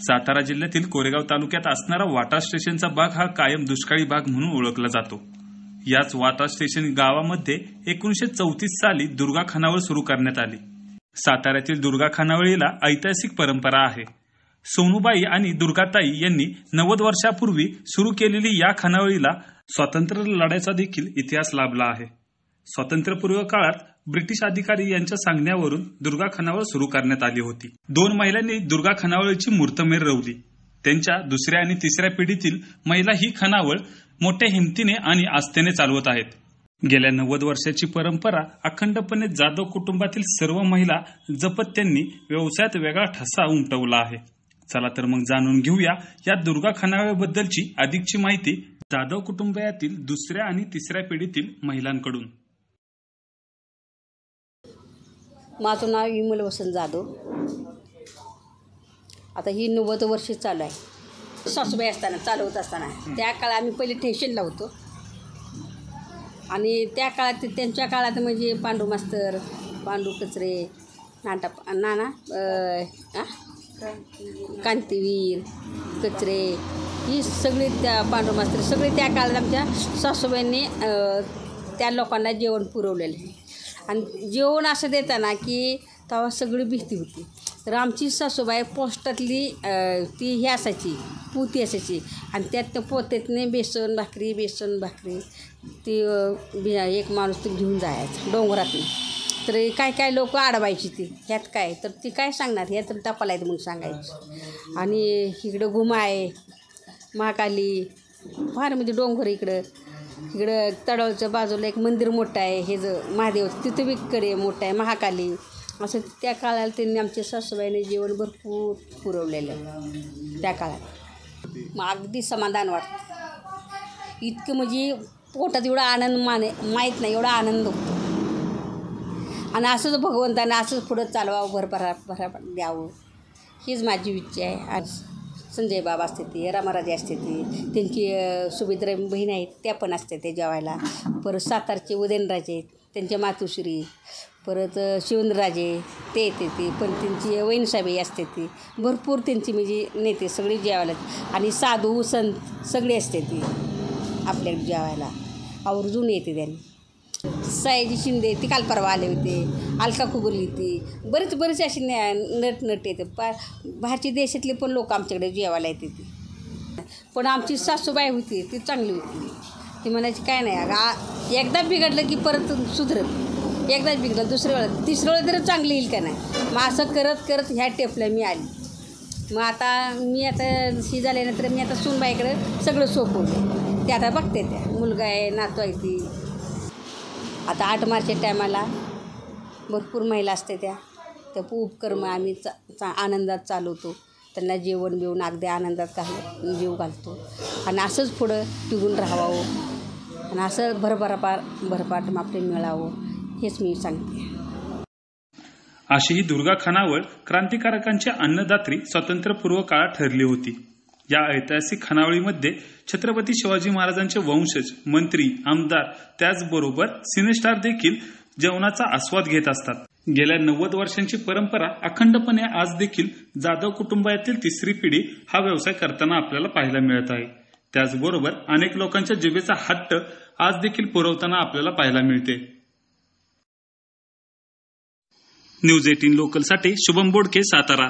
सातारा जिल्ह्यातील कोरेगाव तालुक्यात असणारा वाटा स्टेशनचा भाग हा कायम दुष्काळी भाग म्हणून ओळखला जातो. याच वाटा स्टेशन गावामध्ये 1934 साली दुर्गा खानावळ सुरू करण्यात आली. साताऱ्यातील दुर्गा खानावळीला ऐतिहासिक परंपरा आहे. सोनूबाई आणि दुर्गाताई यांनी 90 वर्षापूर्वी सुरू केलेली या खानावळीला स्वातंत्र्य लढ्याचा देखील इतिहास लाभला आहे. स्वातंत्र्यपूर्व काळात ब्रिटिश अधिकारी यांच्या सांगण्यावरून दुर्गा खानावळ सुरू करण्यात आली होती. 2 महिलांनी दुर्गा खानावळीची मूर्तमेढ रोवली. त्यांच्या दुसऱ्या आणि तिसऱ्या पिढीतील महिला ही खानावळ मोठ्या हिमतीने आणि आस्थेने चालवत आहेत. गेल्या 90 वर्षाची परंपरा अखंडपणे जाधव कुटुंबातील सर्व महिला जपत त्यांनी व्यवसायात वेगळा ठसा उमटवला आहे. चला तर मग जाणून घेऊया या दुर्गा खानावळीबद्दलची अधिकची माहिती जाधव कुटुंबातील दुसऱ्या आणि तिसऱ्या पिढीतील महिलांकडून. माझं नाव विमल वसंत जाधव. आता ही 90 वर्ष चालू आहे. सासूबाई असताना चालवत असताना त्या काळात आम्ही पहिले स्टेशनला होतो आणि त्या काळात त्यांच्या काळात म्हणजे पांडू मास्तर, पांडू कचरे, नाना कांतीवीर कचरे ही सगळी त्या पांडू मास्तर सगळे त्या काळात आमच्या सासूबाईंनी त्या लोकांना जेवण पुरवलेलं आहे. आणि जेवण असं देताना की तेव्हा सगळी भीती होती. तर आमची सासूबाई पोस्टातली ती ही असायची पोती असायची आणि त्यात पोत्यातने बेसन भाकरी ती एक माणूस ती घेऊन जायचा डोंगरातून. तर काय लोक अडवायची ती ह्यात काय तर ती काय सांगणार ह्यात टपाला आहेत म्हणून सांगायची. आणि इकडं घुमा आहे महाकाली फार म्हणजे डोंगर इकडं तळावच्या बाजूला एक मंदिर मोठं आहे हे महादेव तिथं विकडे मोठं आहे महाकाली. असं त्या काळाला त्यांनी आमच्या सासूबाईने जेवण भरपूर पुरवलेलं त्या काळात. मग अगदी समाधान वाटतं. इतकं म्हणजे पोटात एवढा आनंद माहीत नाही एवढा आनंद होतो. आणि असंच भगवंतानं असंच पुढं चालवावं भरभरा द्यावं हीच माझी इच्छा आहे. आज संजय बाबा असते ते रामाराजे असते ती त्यांची सुभद्रा बहीण आहेत त्या पण असते ते जेवायला. परत सातारचे उदयनराजे त्यांच्या मातोश्री परत शिवेंद्रराजे ते येते ती पण त्यांची वैनसाबाई असते ती भरपूर त्यांची म्हणजे नेते सगळे जेवायला. आणि साधू संत सगळे असते ती आपल्या जेवायला आवर्जून येते. त्यांनी सयाजी शिंदे ती काल परवा आले होते. अलका कुबली ती बरेच अशी नट येते. बाहेरच्या देशातले पण लोक आमच्याकडे जेवायला येते ती. पण आमची सासूबाई होती ती चांगली होती. ती म्हणायची काय नाही अगं एकदा बिघडलं की परत सुधरत. एकदाच बिघडलं दुसऱ्या वेळेला तिसऱ्या वेळेला तरी चांगली येईल का नाही. मग असं करत ह्या टेपला मी आली. मग आता ही झाल्यानंतर मी आता सूनबाईकडे सगळं सोपवलं. ते आता बघते त्या मुलगा आहे नातू आहे ती. आता 8 मार्चच्या टायमाला भरपूर महिला असते त्या उपक्रम आम्ही आनंदात चालवतो. त्यांना जेवण बिवून अगदी आनंदात जीव घालतो. आणि असंच पुढं टिकून राहावं आणि असं भरपाट आपले मिळावं हेच मी सांगते. अशी ही दुर्गा खानावळ क्रांतिकारकांची अन्नदात्री स्वातंत्र्यपूर्व काळात ठरली होती. या ऐतिहासिक खानावळीमध्ये छत्रपती शिवाजी महाराजांचे वंशज, मंत्री, आमदार त्याचबरोबर सिनेस्टार देखील जेवणाचा आस्वाद घेत असतात. गेल्या 90 वर्षांची परंपरा अखंडपणे आज देखील जाधव कुटुंबातील तिसरी पिढी हा व्यवसाय करताना आपल्याला पाहायला मिळत आहे. त्याचबरोबर अनेक लोकांच्या जिभेचा हट्ट आज देखील पुरवताना आपल्याला पाहायला मिळते. न्यूज 18 लोकलसाठी शुभम बोडके, सातारा.